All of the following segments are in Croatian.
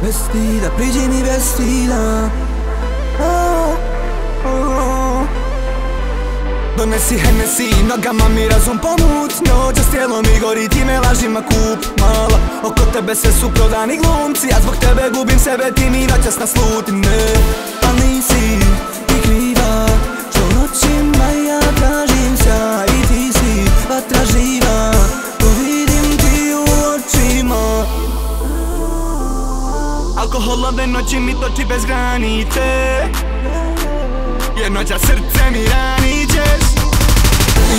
Bez stida, priđi mi bez stida. Donesi Hennessy, nogama mi razum pomut. Noća s tijelom mi gori, ti me lažima kup. Mala, oko tebe sve su prodani glumci. Ja zbog tebe gubim sebe, ti mi vraćas na slutine. Al nisi ti kriva, što noćima ja tražim sjaj. I ti si vatra živa, to vidim ti u očima. Alkohol ove noći mi toči bez granice, jer noća srce mi rani ćeš.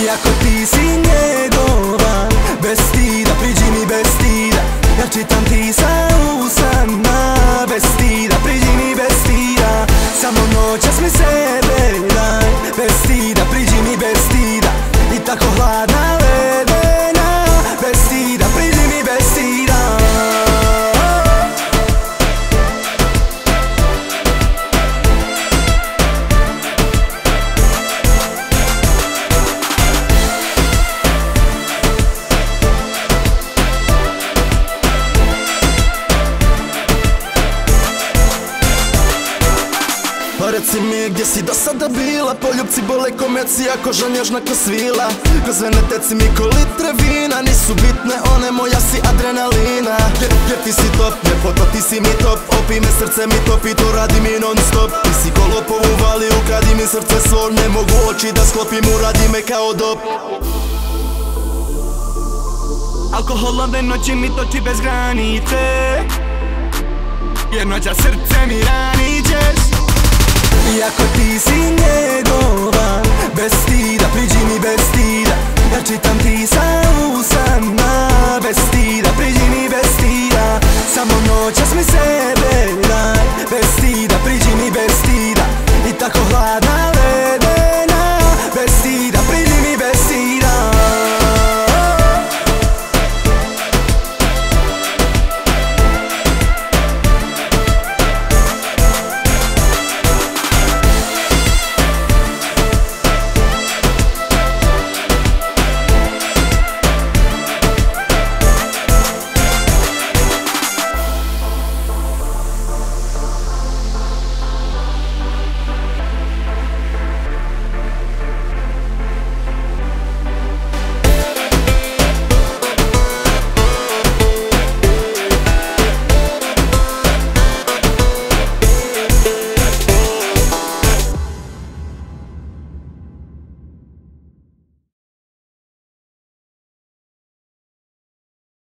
Iako ti si njegovan, bez stida, priđi mi bez stida. Ja čitam ti sa usana, bez stida, priđi mi bez stida. Samo noćas mi sebe daj, bez stida, priđi mi bez stida. I tako hladna ledena, bez stida, priđi mi bez stida. Pa reci mi gdje si do sada bila, poljubci bole ko meci, a koža nježna ko svila. Kroz vene teci mi ko litre vina, nisu bitne one, moja si adrenalina. Gdje ti si top, ljepoto ti si mi top, opi me srce mi topi, to radi mi non stop. Ti si ko lopov u vali, ukradi mi srce svo, ne mogu oči da sklopim, uradi me kao dop. Alkohol ove noći mi toči bez granice, jer noća srce mi rani ćeš. Iako ti si njegovan, bez stida, priđi mi bez stida. Ja čitam ti sa usa.